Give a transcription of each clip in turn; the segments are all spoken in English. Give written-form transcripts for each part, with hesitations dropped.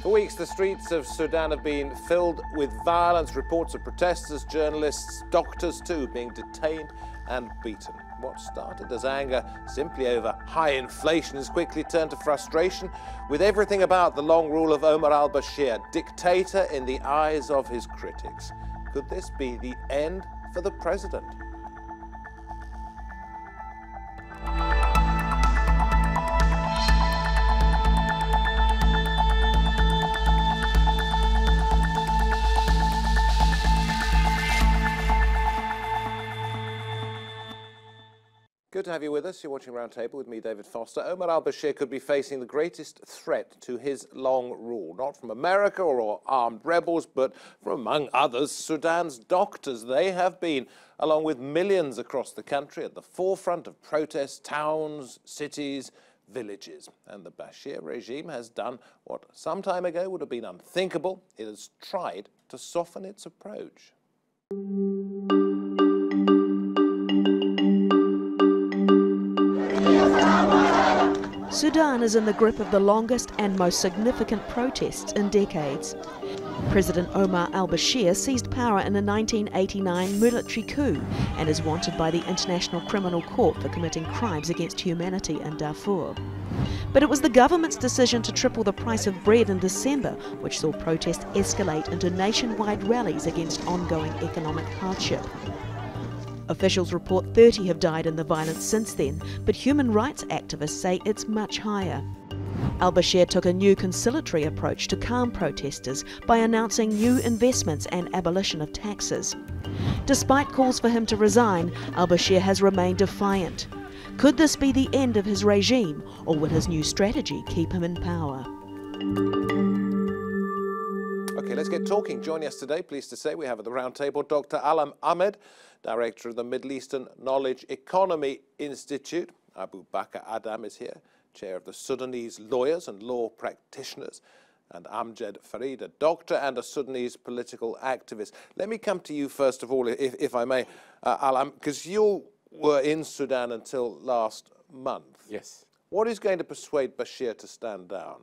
For weeks, the streets of Sudan have been filled with violence, reports of protesters, journalists, doctors too, being detained and beaten. What started as anger simply over high inflation has quickly turned to frustration with everything about the long rule of Omar Al-Bashir, dictator in the eyes of his critics. Could this be the end for the president? Good to have you with us. You're watching Roundtable with me, David Foster. Omar Al-Bashir could be facing the greatest threat to his long rule, not from America or armed rebels, but from, among others, Sudan's doctors. They have been, along with millions across the country, at the forefront of protests, towns, cities, villages. And the Bashir regime has done what some time ago would have been unthinkable. It has tried to soften its approach. Sudan is in the grip of the longest and most significant protests in decades. President Omar Al-Bashir seized power in a 1989 military coup and is wanted by the International Criminal Court for committing crimes against humanity in Darfur. But it was the government's decision to triple the price of bread in December which saw protests escalate into nationwide rallies against ongoing economic hardship. Officials report 30 have died in the violence since then, but human rights activists say it's much higher. Al-Bashir took a new conciliatory approach to calm protesters by announcing new investments and abolition of taxes. Despite calls for him to resign, Al-Bashir has remained defiant. Could this be the end of his regime, or will his new strategy keep him in power? Okay, let's get talking. Joining us today, pleased to say, we have at the round table Dr. Allam Ahmed, Director of the Middle Eastern Knowledge Economy Institute. Abobaker Adam is here, Chair of the Sudanese Lawyers and Law Practitioners. And Amjed Farid, a doctor and a Sudanese political activist. Let me come to you first of all, if I may, Allam, because you were in Sudan until last month. Yes. What is going to persuade Bashir to stand down?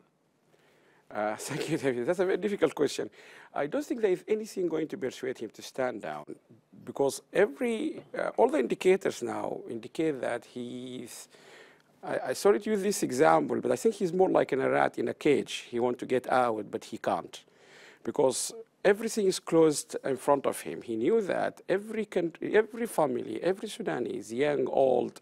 Thank you, David. That's a very difficult question. I don't think there is anything going to persuade him to stand down, because all the indicators now indicate that he's, I sorry to use this example, but I think he's more like a rat in a cage. He wants to get out, but he can't, because everything is closed in front of him. He knew that every country, every family, every Sudanese, young, old,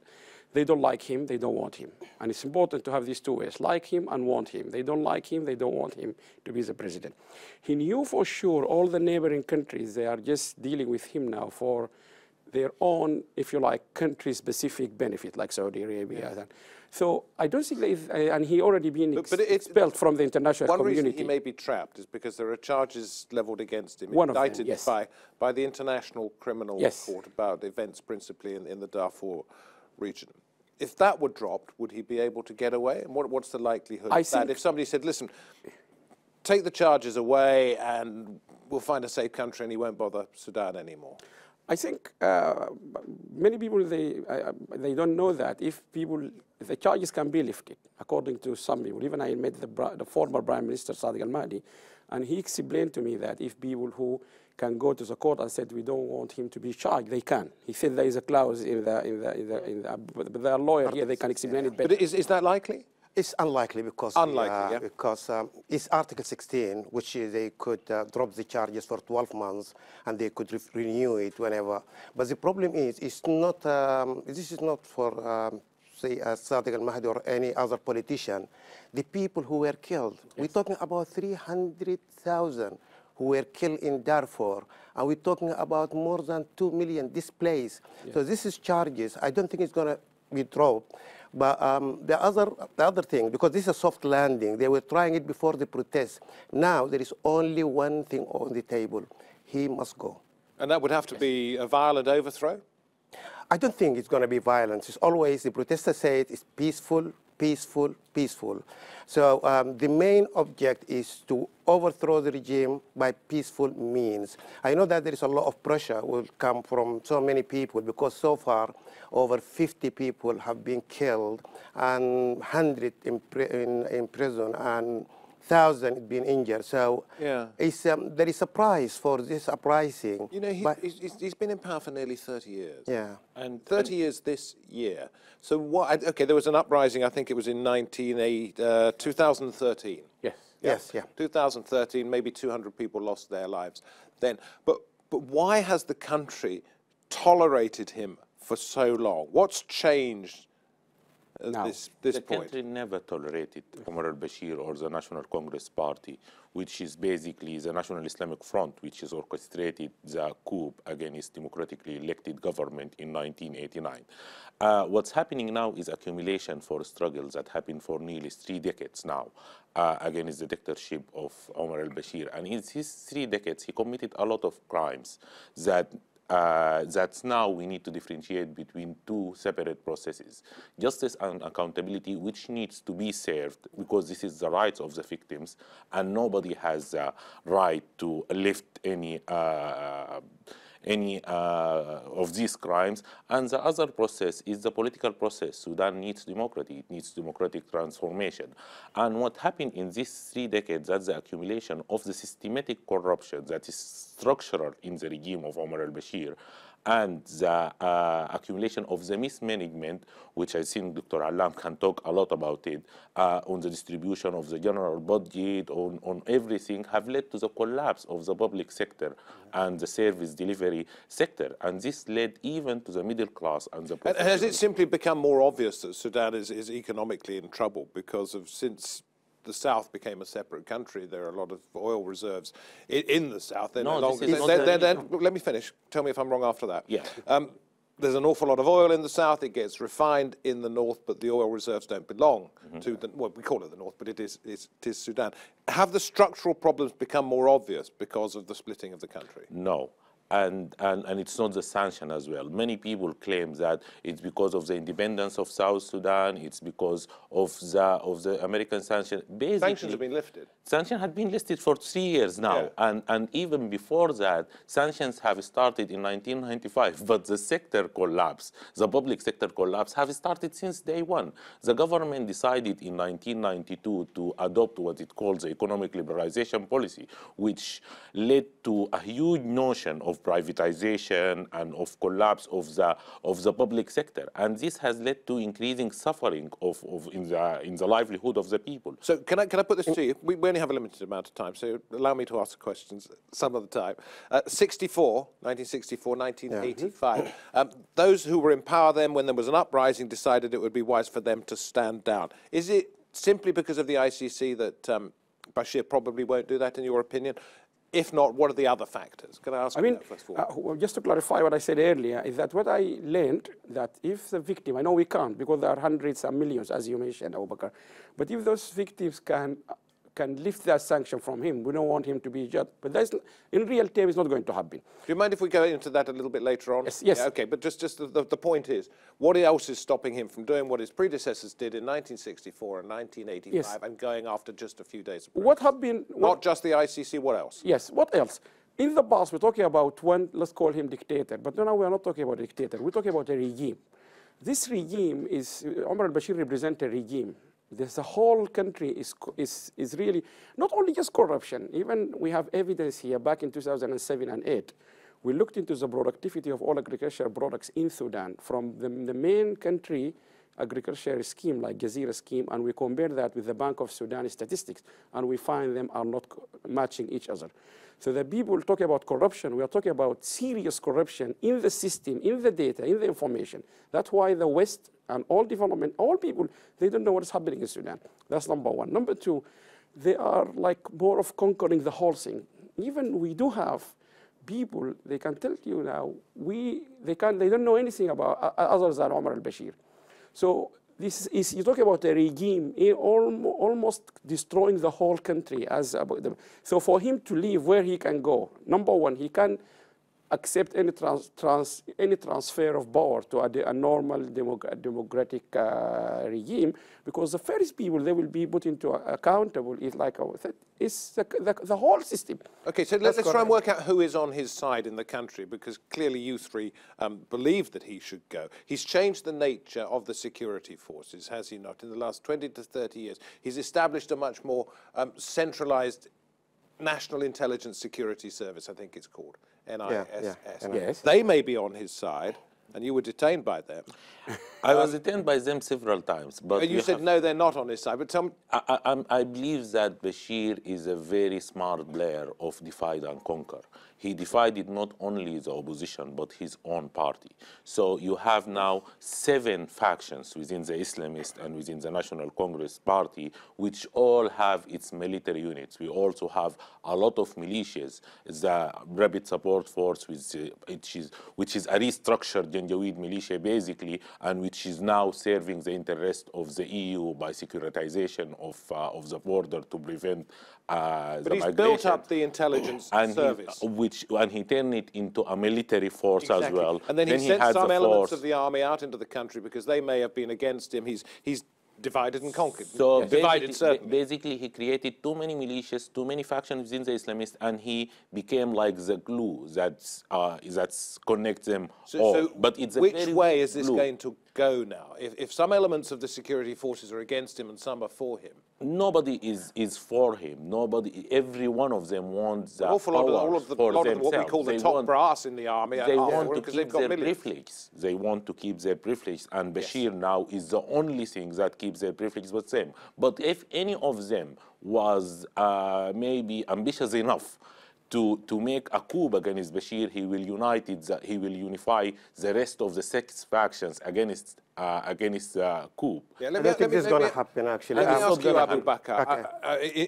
they don't like him, they don't want him. And it's important to have these two ways, like him and want him. They don't like him, they don't want him to be the president. He knew for sure all the neighboring countries, they are just dealing with him now for their own, if you like, country-specific benefit, like Saudi Arabia. Yeah. So I don't think and he already been expelled from the international community. One reason he may be trapped is because there are charges leveled against him, indicted them, yes, by the International Criminal Court about events principally in the Darfur region. If that were dropped, would he be able to get away? And what's the likelihood of that? If somebody said, listen, take the charges away and we'll find a safe country and he won't bother Sudan anymore. I think many people, they don't know that if the charges can be lifted, according to some people. Even I met the former Prime Minister, Sadiq Al-Mahdi, and he explained to me that if people who can go to the court and said we don't want him to be charged, they can. He said there is a clause in but their lawyer here, they can explain it better. But is that likely? It's unlikely because it's Article 16, which they could drop the charges for 12 months and they could renew it whenever. But the problem is, it's not. This is not for say Sadiq Al-Mahdi or any other politician. The people who were killed. Yes. We're talking about 300,000 who were killed in Darfur, and we're talking about more than 2 million displaced. Yes. So this is charges. I don't think it's going to be dropped. But the other thing, because this is a soft landing, they were trying it before the protest. Now there is only one thing on the table. He must go. And that would have to be a violent overthrow? I don't think it's going to be violence. It's always, the protesters say it's peaceful, peaceful, peaceful. So the main object is to overthrow the regime by peaceful means. I know that there is a lot of pressure will come from so many people because so far over 50 people have been killed and 100 in prison and thousands been injured. So it's, there is a price for this uprising. You know, he's been in power for nearly 30 years. Yeah. And 30 years this year. So what, okay, there was an uprising, I think it was in 2013. Yes. Yes, yeah. 2013, maybe 200 people lost their lives then. But why has the country tolerated him for so long? What's changed at this point? The country never tolerated Omar Al-Bashir or the National Congress Party, which is basically the National Islamic Front, which has orchestrated the coup against democratically elected government in 1989. What's happening now is accumulation for struggles that happened for nearly 3 decades now against the dictatorship of Omar Al-Bashir. And in his 3 decades, he committed a lot of crimes that's now we need to differentiate between 2 separate processes. Justice and accountability, which needs to be served because this is the rights of the victims and nobody has the right to lift any of these crimes. And the other process is the political process. Sudan needs democracy, it needs democratic transformation. And what happened in these 3 decades, that's the accumulation of the systematic corruption that is structural in the regime of Omar Al-Bashir, and the accumulation of the mismanagement, which I think Dr. Allam can talk a lot about it, on the distribution of the general budget, on everything, have led to the collapse of the public sector and the service delivery sector. And this led even to the middle class and the... And has it simply become more obvious that Sudan is economically in trouble because of, since the South became a separate country, there are a lot of oil reserves in the South. They're no longer... Let me finish. Tell me if I'm wrong after that. Yeah. There's an awful lot of oil in the South. It gets refined in the North, but the oil reserves don't belong to the... Well, we call it the North, but it is Sudan. Have the structural problems become more obvious because of the splitting of the country? No. And it's not the sanction as well. Many people claim that it's because of the independence of South Sudan, it's because of the American sanction. Basically, sanctions have been lifted. Sanctions had been listed for 3 years now, and even before that, sanctions have started in 1995, but the sector collapse, the public sector collapse, have started since day one. The government decided in 1992 to adopt what it calls the economic liberalization policy, which led to a huge notion of privatization and of collapse of the public sector, and this has led to increasing suffering in the livelihood of the people. So can I put this to you? We only have a limited amount of time, so allow me to ask questions some of the time. 1964, 1985. Those who were in power then, when there was an uprising, decided it would be wise for them to stand down. Is it simply because of the ICC that Bashir probably won't do that, in your opinion? If not, what are the other factors? Can I ask you that first of all? Just to clarify what I said earlier, is that what I learned, that if the victim, I know we can't, because there are hundreds and millions, as you mentioned, Abobaker, but if those victims can lift that sanction from him, we don't want him to be judged. But that's, in real terms, it's not going to happen. Do you mind if we go into that a little bit later on? Yes. Yeah, okay, but just the point is, what else is stopping him from doing what his predecessors did in 1964 and 1985 and going after just a few days? What have been... Not just the ICC, what else? Yes, what else? In the past, we're talking about one, let's call him dictator, but now we're not talking about a dictator, we're talking about a regime. This regime is, Omar Al-Bashir represents a regime. The whole country is really, not only just corruption, even we have evidence here back in 2007 and 2008. We looked into the productivity of all agricultural products in Sudan from the main country agricultural scheme like Jazeera scheme, and we compare that with the Bank of Sudan statistics, and we find them are not matching each other. So the people talk about corruption, we are talking about serious corruption in the system, in the data, in the information. That's why the West and all development, all people, they don't know what is happening in Sudan. That's number one. Number two, they are like more of conquering the whole thing. Even we do have people, they can tell you now, they don't know anything about others than Omar Al-Bashir. So this is, you talk about a regime almost destroying the whole country. So for him to leave, where he can go? Number one, he can accept any transfer of power to a normal democratic regime, because the first people they will be put into accountable is like the whole system. Okay, so let's try and work out who is on his side in the country, because clearly you three believe that he should go. He's changed the nature of the security forces, has he not, in the last 20 to 30 years? He's established a much more centralized National Intelligence Security Service, I think it's called, NISS. Yes. They may be on his side, and you were detained by them. I was detained by them several times. But you said, no, they're not on his side, but tell me... I believe that Bashir is a very smart player of divide and conquer. He divided not only the opposition, but his own party. So you have now 7 factions within the Islamist and within the National Congress Party, which all have its military units. We also have a lot of militias, the Rapid Support Force, which is a restructured Janjaweed militia, basically, and which is now serving the interest of the EU by securitization of the border to prevent the migration. But he's built up the intelligence service. And he turned it into a military force as well. And then he sent some elements of the army out into the country because they may have been against him. He's divided and conquered. So basically, he created too many militias, too many factions within the Islamists, and he became like the glue that connects them all. So but it's which way is this going to go now? If some elements of the security forces are against him and some are for him? Nobody is for him. Nobody. Every one of them wants a lot of what we call the top brass in the army. They want to keep their privilege. They want to keep their privilege, and Bashir now is the only thing that keeps their privilege the same. But if any of them was maybe ambitious enough to make a coup against Bashir, he will unify the rest of the 6 factions against the coup. Yeah, I don't think this is going to happen, actually. Let me ask you, Abobaker,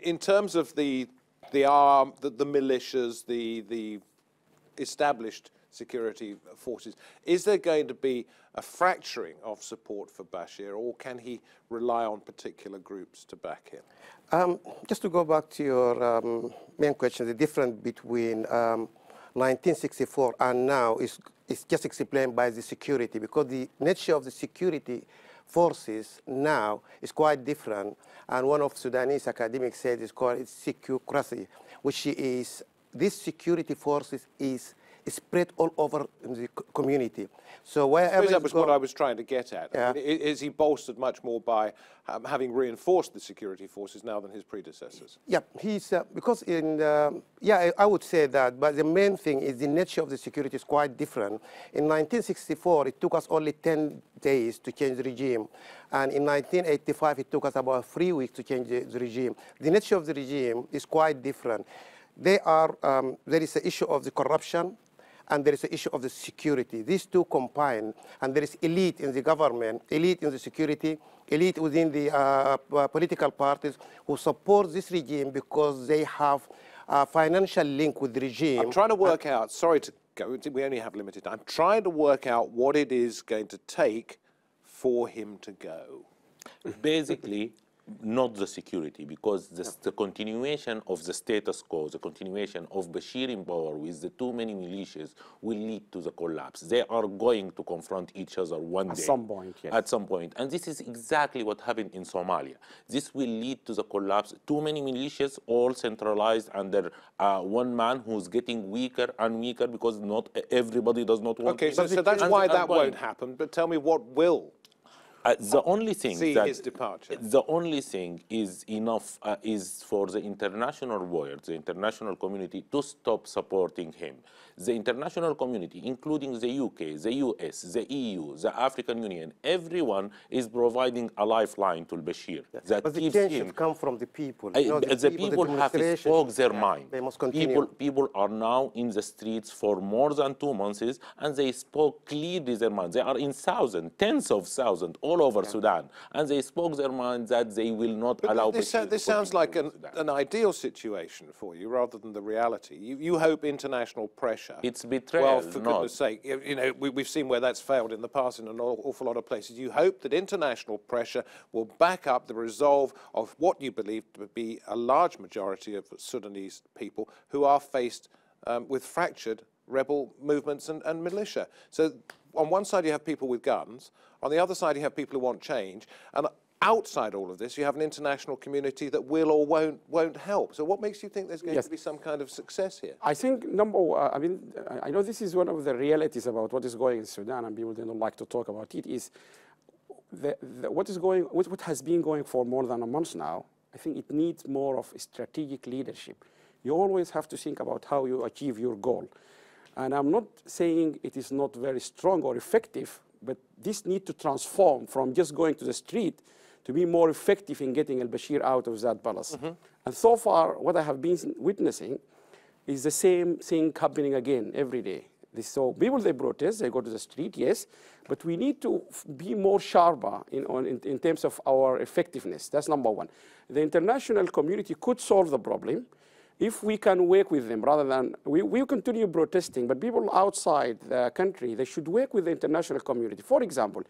in terms of the militias, the established security forces, is there going to be a fracturing of support for Bashir, or can he rely on particular groups to back him? Just to go back to your main question, the difference between 1964 and now is just explained by the security, because the nature of the security forces now is quite different. And one of Sudanese academics said it's called securocracy, which is these security forces is spread all over the community. So wherever that was what I was trying to get at. Yeah. I mean, is he bolstered much more by having reinforced the security forces now than his predecessors? Yeah, he's because I would say that. But the main thing is the nature of the security is quite different. In 1964, it took us only 10 days to change the regime, and in 1985, it took us about 3 weeks to change the regime. The nature of the regime is quite different. There is the issue of the corruption, and there is the issue of the security. These two combine, and there is elite in the government, elite in the security, elite within the political parties who support this regime because they have a financial link with the regime. I'm trying to work out, sorry to go, we only have limited time. I'm trying to work out what it is going to take for him to go. Basically, not the security, because the continuation of the status quo, the continuation of Bashir in power with the too many militias will lead to the collapse. They are going to confront each other one day. At some point, yes. At some point. And this is exactly what happened in Somalia. This will lead to the collapse. Too many militias, all centralized under one man who's getting weaker and weaker because not everybody does not want to. Okay, so that's why that won't happen. But tell me what will. The only thing his departure. The only thing is enough is for the international world, the international community, to stop supporting him. The international community, including the UK, the US, the EU, the African Union, everyone is providing a lifeline to Bashir. That but the change should come from the people. The people have spoke their mind. They must continue. People are now in the streets for more than 2 months, and they spoke clearly their mind. They are in thousands, tens of thousands, all over Sudan, and they spoke their mind that they will not allow Bashir. This sounds like an ideal situation for you rather than the reality. You hope international pressure. It's betrayal. Well, for goodness sake, you know, we've seen where that's failed in the past in an awful lot of places. You hope that international pressure will back up the resolve of what you believe to be a large majority of Sudanese people who are faced with fractured rebel movements and militia. So on one side you have people with guns, on the other side you have people who want change, and outside all of this you have an international community that will or won't help. So what makes you think there's going to be some kind of success here? I think I know this is one of the realities about what is going in Sudan, and people don't like to talk about it, is what has been going for more than a month now. I think it needs more of strategic leadership. You always have to think about how you achieve your goal. And I'm not saying it is not very strong or effective, but this needs to transform from just going to the street to be more effective in getting Al-Bashir out of that palace. And so far, what I have been witnessing is the same thing happening again every day. So people, they protest, they go to the street, yes, but we need to be more sharper in terms of our effectiveness. That's number one. The international community could solve the problem if we can work with them rather than, we continue protesting, but people outside the country, they should work with the international community. For example,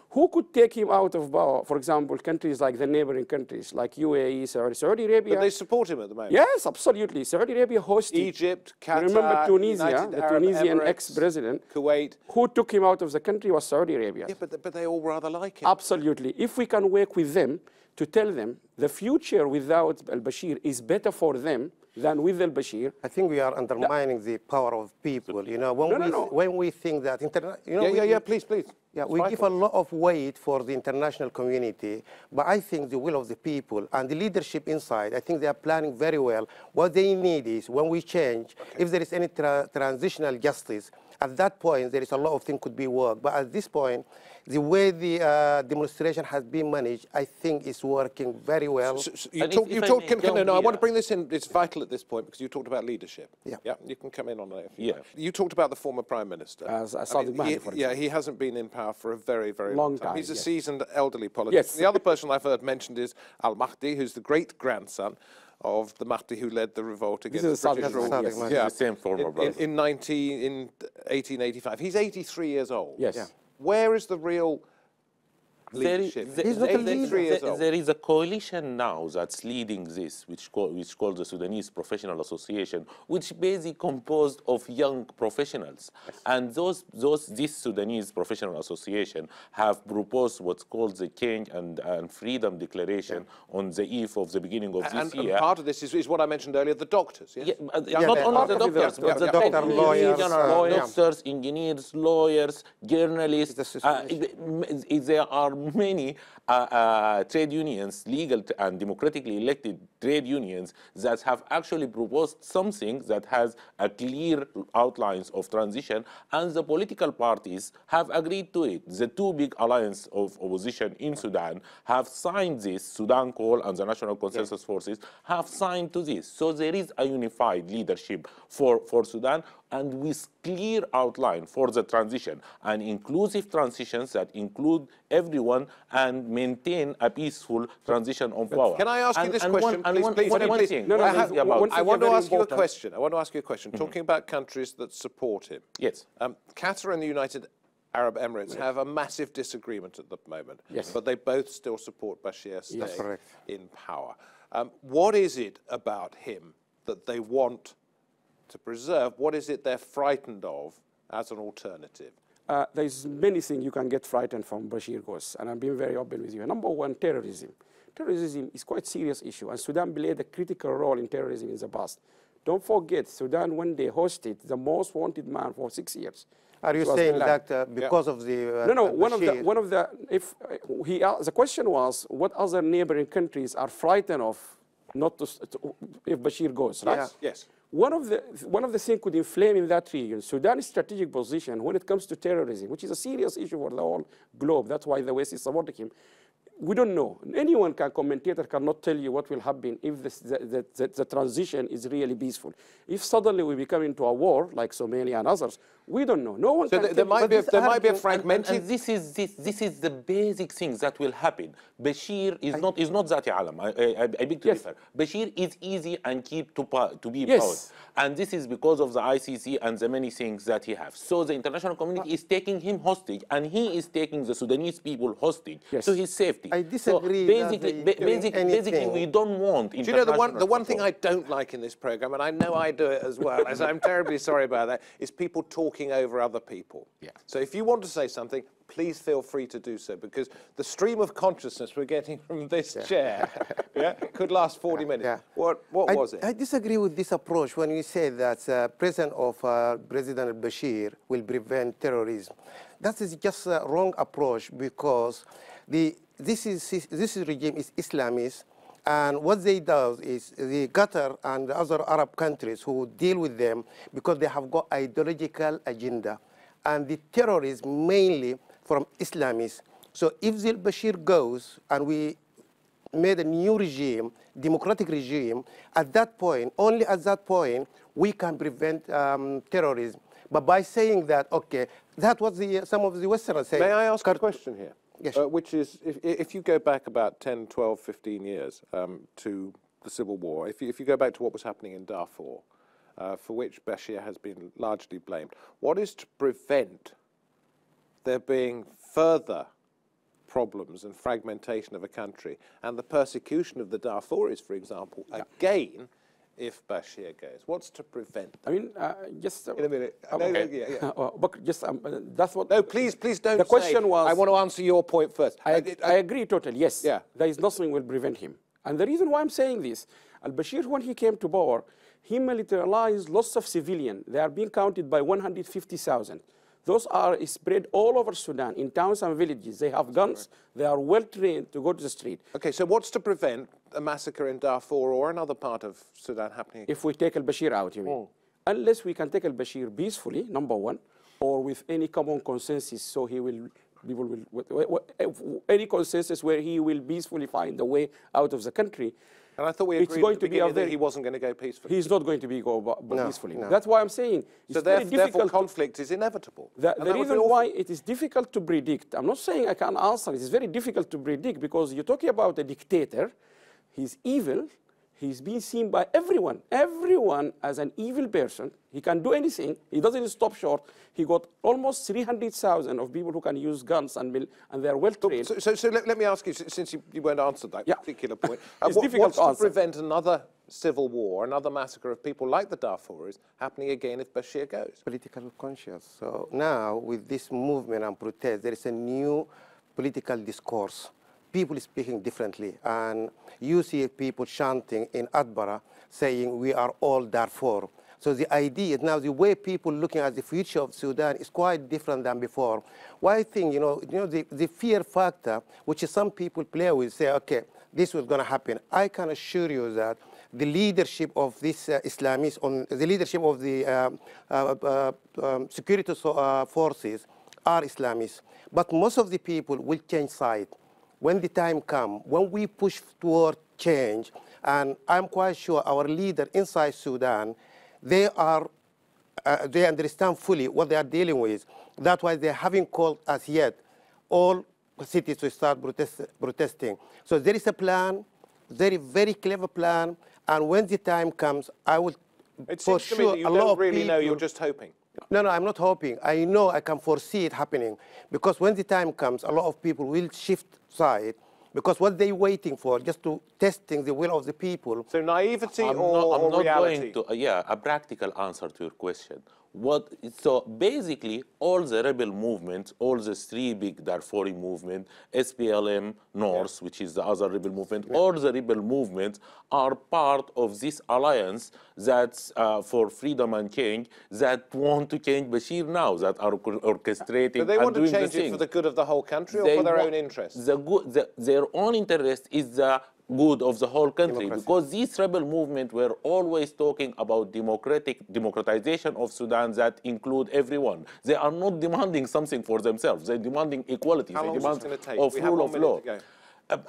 who could take him out of power? For example, countries like the neighboring countries, like UAE, Saudi Arabia. But they support him at the moment. Yes, absolutely. Saudi Arabia hosted. Egypt, Qatar, remember Tunisia, United the Arab Tunisian Emirates, ex-president. Kuwait. Who took him out of the country was Saudi Arabia. Yeah, but they all rather like him. Absolutely. If we can work with them to tell them the future without Al-Bashir is better for them than with Al-Bashir. I think we are undermining the power of people. You know, when we think that please. Yeah, we give a lot of weight for the international community, but I think the will of the people and the leadership inside, I think they are planning very well. What they need is, when we change, if there is any transitional justice, at that point, there is a lot of things could be worked. But at this point, the way the demonstration has been managed, I think is working very well. I want to bring this in. It's vital at this point because you talked about leadership. Yeah. You can come in on that if you like. You talked about the former Prime Minister. He hasn't been in power for a very, very long time. He's a seasoned elderly politician. Yes. The other person I've heard mentioned is Al-Mahdi, who's the great-grandson of the Mahdi who led the revolt against British rule. The same former brother. In 1885. He's 83 years old. Yes. Yeah. Where is the real leadership? There is a coalition now that's leading this, which called the Sudanese Professional Association, which basically composed of young professionals. Yes. And this Sudanese Professional Association have proposed what's called the Change and Freedom Declaration on the eve of the beginning of this year. And part of this is what I mentioned earlier, the doctors. Yes? Not only the doctors, but the doctors, engineers, lawyers, journalists. There are many trade unions, legal and democratically elected trade unions, that have actually proposed something that has a clear outlines of transition, and the political parties have agreed to it. The two big alliances of opposition in Sudan have signed this. Sudan Call and the National Consensus Forces have signed to this. So there is a unified leadership for Sudan, and with clear outline for the transition, and inclusive transitions that include everyone and maintain a peaceful transition of power. Can I ask you this question, please? I want to ask you a question. Talking about countries that support him. Yes. Qatar and the United Arab Emirates have a massive disagreement at the moment. Yes. But they both still support Bashir staying in power. What is it about him that they want to preserve? What is it they're frightened of as an alternative? There's many things you can get frightened from Bashir goes, and I'm being very open with you. Number one, terrorism. Terrorism is quite a serious issue, and Sudan played a critical role in terrorism in the past. Don't forget, Sudan one day hosted the most wanted man for 6 years. Are you saying that because of the the question was, what other neighboring countries are frightened of not to if Bashir goes, right? Yes. One of the things could inflame in that region, Sudan's strategic position when it comes to terrorism, which is a serious issue for the whole globe. That's why the West is supporting him. We don't know. Anyone commentator cannot tell you what will happen if the transition is really peaceful. If suddenly we become into a war, like Somalia and others, We don't know. No one so can there might be a fragmented... And this is the basic thing that will happen. Bashir is not Zati Allam. I beg to differ. Bashir is easy and keep to be proud. And this is because of the ICC and the many things that he has. So the international community is taking him hostage, and he is taking the Sudanese people hostage to his safety. I disagree. So basically, we don't want international... Do you know, the one thing I don't like in this program, and I know I do it as well, as I'm terribly sorry about that, is people talking over other people. So if you want to say something, please feel free to do so, because the stream of consciousness we're getting from this chair could last 40 minutes. What was it? I disagree with this approach when you say that the presence of President al-Bashir will prevent terrorism. That is just a wrong approach, because this regime is Islamist, and what they do is the Qatar and the other Arab countries who deal with them because they have got ideological agenda, and the terrorism mainly from Islamists. So if al-Bashir goes and we made a new regime, democratic regime, at that point, only at that point, we can prevent terrorism. But by saying that, okay, that was some of the Westerners saying. May I ask a question here? Yes. Which is, if you go back about 10, 12, 15 years to the Civil War, if you go back to what was happening in Darfur, for which Bashir has been largely blamed, what is to prevent there being further problems and fragmentation of a country and the persecution of the Darfuris, for example, again, if Bashir goes? What's to prevent that? I mean, just... in a minute. But just, that's what... No, please don't The question was... I want to answer your point first. I agree totally, yes. There is nothing will prevent him. And the reason why I'm saying this, al-Bashir, when he came to power, he militarized lots of civilians. They are being counted by 150,000. Those are spread all over Sudan, in towns and villages. They have guns. They are well trained to go to the street. Okay, so what's to prevent a massacre in Darfur or another part of Sudan happening? If we take al-Bashir out, you mean? Unless we can take al-Bashir peacefully, number one, or with any common consensus, so people will, any consensus where he will peacefully find a way out of the country. And I thought we agreed at the beginning that he wasn't going to go peacefully. He's not going to go peacefully. No. That's why I'm saying it's so very difficult. Therefore conflict is inevitable. The reason why it is difficult to predict, I'm not saying I can't answer, it is very difficult to predict, because you're talking about a dictator, he's evil, he's being seen by everyone as an evil person. He can do anything. He doesn't stop short. He got almost 300,000 of people who can use guns, and they are well trained. So let me ask you, since you won't answer that particular point, it's difficult what's to prevent another civil war, another massacre of people like the Darfuris happening again if Bashir goes? Political conscience. So now, with this movement and protest, there is a new political discourse. People speaking differently, and you see people chanting in Atbara saying we are all Darfur. So the idea is now the way people looking at the future of Sudan is quite different than before. Well, I think, the fear factor, which some people play with, say, okay, this was going to happen. I can assure you that the leadership of these Islamists, the leadership of the security forces are Islamists. But most of the people will change side. When the time comes, when we push toward change, and I'm quite sure our leader inside Sudan, they understand fully what they are dealing with. That's why they haven't called us yet, all cities to start protesting. So there is a plan, very, very clever plan, and when the time comes, I will for sure you don't really know, you're just hoping. No, I'm not hoping. I know I can foresee it happening, because when the time comes, a lot of people will shift side, because what they're waiting for, just to testing the will of the people. So naivety or reality? A practical answer to your question. So basically, all the rebel movements, all the three big Darfuri movement, SPLM North, which is the other rebel movement, all the rebel movements are part of this alliance that's for freedom and change, that want to change Bashir now, that are orchestrating. So they want to change it for the good of the whole country, or for their own interests? Their own interest is the good of the whole country, because these rebel movements were always talking about democratization of Sudan that include everyone. They are not demanding something for themselves. They're demanding equality. How long is it going to take? Of rule of law.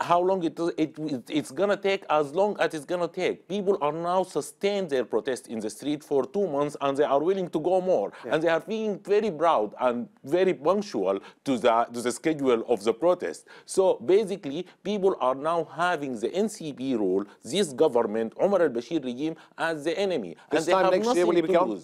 how long it's going to take, as long as it's going to take. People are now sustained their protest in the street for 2 months, and they are willing to go more. Yeah. And they are being very proud and very punctual to the schedule of the protest. So basically, people are now having the NCP rule, this government, Omar Al-Bashir regime, as the enemy. This and time next year, will he be gone?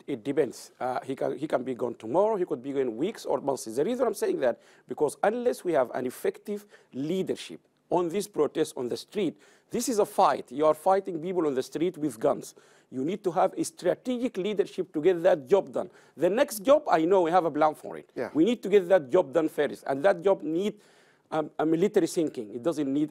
It depends. He can be gone tomorrow. He could be gone weeks or months. The reason I'm saying that, because unless we have an effective leadership on this protest on the street, this is a fight. You are fighting people on the street with guns. You need to have a strategic leadership to get that job done. The next job, I know we have a plan for it. Yeah. We need to get that job done first, and that job needs a military thinking. It doesn't need,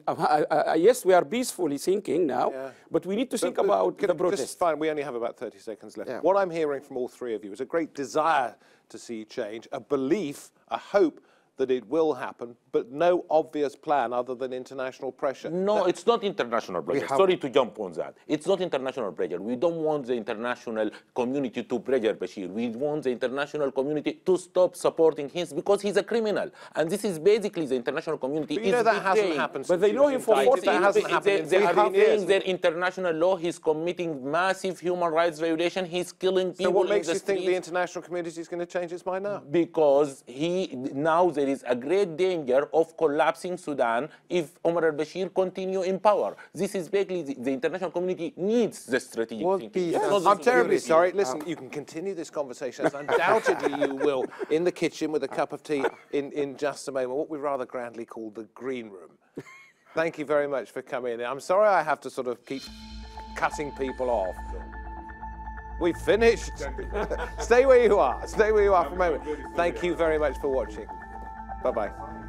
yes, we are peacefully thinking now, yeah. But we need to think about the protest. Just fine, we only have about 30 seconds left. Yeah. What I'm hearing from all three of you is a great desire to see change, a belief, a hope that it will happen, but no obvious plan other than international pressure. No, it's not international pressure. Sorry to jump on that. It's not international pressure. We don't want the international community to pressure Bashir. We want the international community to stop supporting him because he's a criminal. And this is basically the international community. But you know that hasn't happened. But they know him for 40 years. That hasn't happened. They are reviewing their international law. He's committing massive human rights violation. He's killing people. So what makes you think the international community is going to change its mind now? Because now there is a great danger of collapsing Sudan if Omar al-Bashir continue in power. This is basically the international community needs the strategic thinking. Yes. I'm terribly sorry. Listen, you can continue this conversation, as undoubtedly you will, in the kitchen with a cup of tea in just a moment, what we rather grandly call the green room. Thank you very much for coming in. I'm sorry I have to sort of keep cutting people off. We've finished. Stay where you are. Stay where you are for a moment. Thank you very much for watching. Bye-bye.